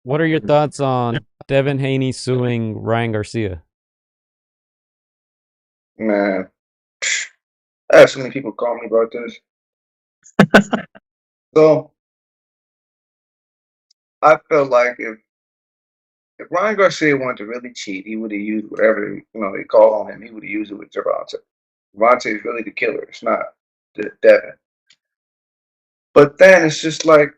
What are your thoughts on Devin Haney suing Ryan Garcia? Man, I have so many people call me about this. So I felt like if Ryan Garcia wanted to really cheat, he would have used whatever they call on him. He would have used it with Javante. Javante is really the killer. It's not Devin. But then it's just like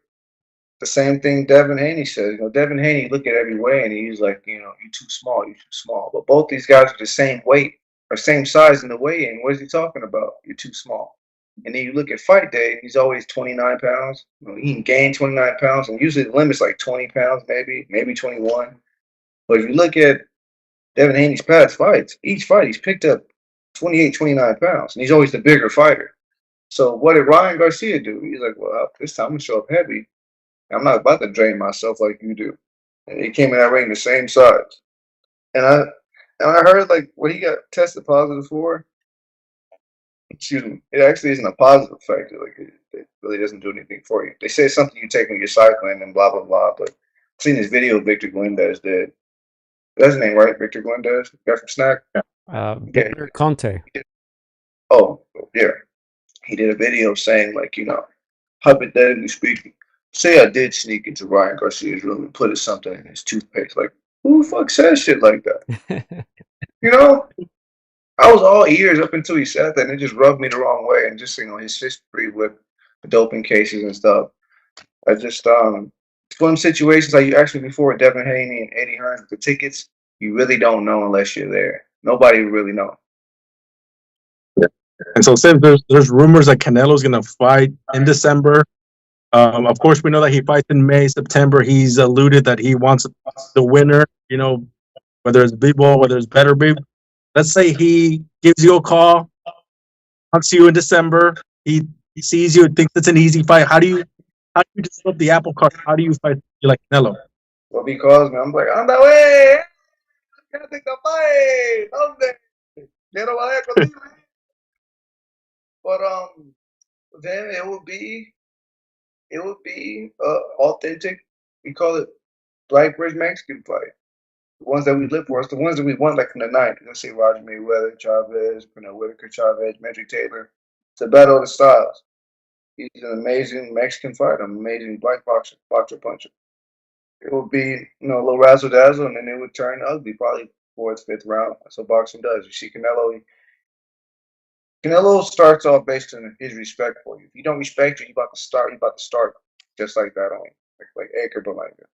the same thing Devin Haney says. Devin Haney look at every way and he's like, you're too small, you're too small. But both these guys are the same weight or same size in the weigh-in. What is he talking about? You're too small. And then you look at fight day, he's always 29 pounds. He can gain 29 pounds, and usually the limit's like 20 pounds, maybe 21. But if you look at Devin Haney's past fights, each fight he's picked up 28, 29 pounds, and he's always the bigger fighter. So what did Ryan Garcia do? He's like, well, this time I'm going to show up heavy. I'm not about to drain myself like you do. And he came in that ring the same size. And I heard like what he got tested positive for. Excuse me. It actually isn't a positive factor. Like it really doesn't do anything for you. They say it's something you take when you're cycling and blah blah blah. But I've seen this video of Victor Glendez did. That's his name, right? Victor Glendez, guy from Snack. Yeah. Victor Conte. Oh, yeah. He did a video saying like, hypothetically speaking, say I did sneak into Ryan Garcia's room and put something in his toothpaste. Like, who the fuck says shit like that? You know? I was all ears up until he said that, and it just rubbed me the wrong way. And just his history with the doping cases and stuff. I just it's one of them situations like you asked me before, Devin Haney and Eddie Hearn with the tickets. You really don't know unless you're there. Nobody really know. And so since there's rumors that Canelo's gonna fight in December, of course we know that he fights in May, September. He's alluded that he wants the winner. Whether it's big ball, whether it's better big. Let's say he gives you a call, wants you in December. He sees you, thinks it's an easy fight. How do you develop the apple cart? How do you fight you like Canelo? Well, he calls me, I'm like, on the way. Gotta take the fight. Quiero vaya contigo. But then it would be authentic. We call it Black Bridge Mexican fight. The ones that we live for. It's the ones that we won like in the 90s. Let's say Roger Mayweather, Chavez, Whitaker, Chavez, Medrick Taylor. It's a battle of the styles. He's an amazing Mexican fighter, an amazing black boxer puncher. It would be, a little razzle dazzle, and then it would turn ugly, probably fourth, fifth round. That's what boxing does. You see Canelo starts off based on his respect for you. If you don't respect you, you about to start just like that on you. Like Edgar Berlanga.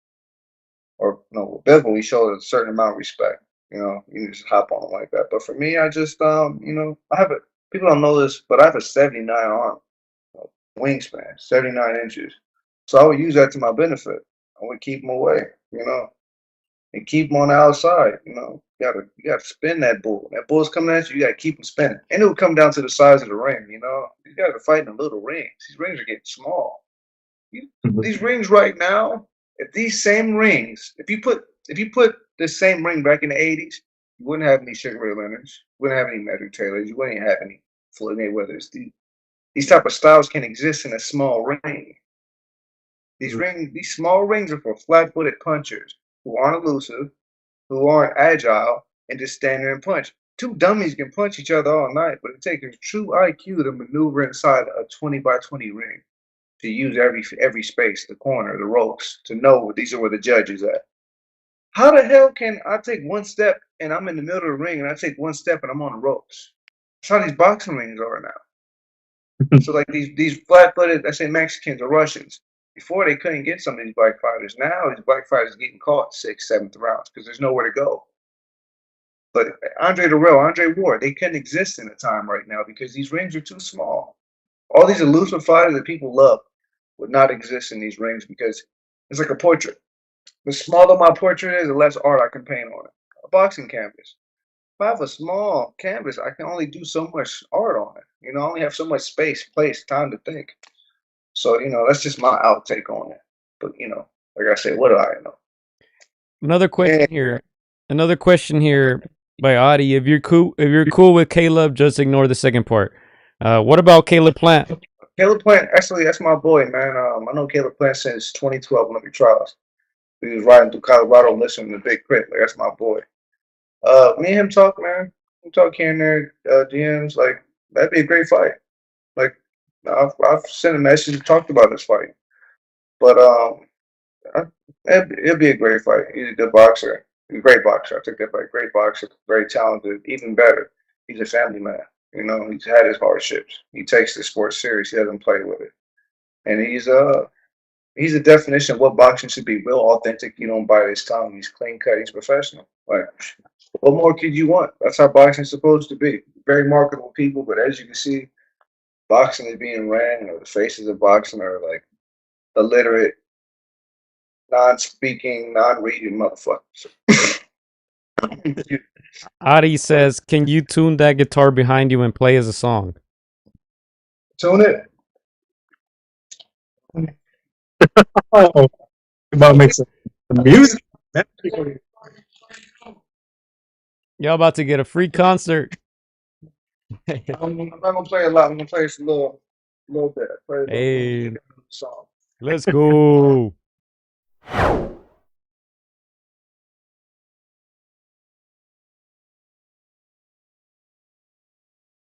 Or Bivol, he showed a certain amount of respect. You just hop on him like that. But for me, I just I have a people don't know this, but I have a 79 arm wingspan, 79 inches. So I would use that to my benefit. I would keep him away, and keep him on the outside. You gotta spin that bull. That bull's coming at you. You gotta keep him spinning, and it would come down to the size of the ring. These guys are fighting in little rings. These rings are getting small. These rings right now, if these same rings, if you put this same ring back in the 80s, you wouldn't have any Sugar Ray Leonards, you wouldn't have any Medrick Taylors, you wouldn't have any Floyd Mayweathers. These type of styles can exist in a small ring. These small rings are for flat-footed punchers who aren't elusive, who aren't agile, and just stand there and punch. Two dummies can punch each other all night, but it takes a true IQ to maneuver inside a 20 by 20 ring, to use every space, the corner, the ropes, to know these are where the judge is at. How the hell can I take one step and I'm in the middle of the ring, and I take one step and I'm on the ropes? That's how these boxing rings are now. So like these flat-footed, I say Mexicans or Russians, before they couldn't get some of these black fighters. Now these black fighters are getting caught sixth, seventh rounds because there's nowhere to go. But Andre Dirrell, Andre Ward, they couldn't exist in a time right now because these rings are too small. All these elusive fighters that people love would not exist in these rings because it's like a portrait. The smaller my portrait is, the less art I can paint on it. A boxing canvas. If I have a small canvas, I can only do so much art on it. I only have so much space, place, time to think. So, that's just my outtake on it. But, like I said, what do I know? Another question And here. Another question here by Audie. If you're cool with Caleb, just ignore the second part. What about Caleb Plant? Caleb Plant, actually, that's my boy, man. I know Caleb Plant since 2012 Olympic trials. He was riding through Colorado listening to Big Crit. Like, that's my boy. Me and him talk, man. We talk here and there, DMs. Like, that'd be a great fight. Like, I've sent a message and talked about this fight. But it'd be a great fight. He's a good boxer. He's a great boxer. I take that back. Great boxer, very talented. Even better, he's a family man. You know, he's had his hardships. He takes the sport serious. He doesn't play with it. And he's a definition of what boxing should be. Real authentic. You don't bite his tongue. He's clean cut. He's professional. Like, what more could you want? That's how boxing's supposed to be. Very marketable people, but as you can see, boxing is being ran, or the faces of boxing are like illiterate, non-speaking, non-reading motherfuckers. Adi says, "Can you tune that guitar behind you and play as a song?" Tune it. Oh, about makes some music. Man. Y'all about to get a free concert. I'm not gonna play a lot. I'm gonna play just a little bit. Play a Hey, song. let's go.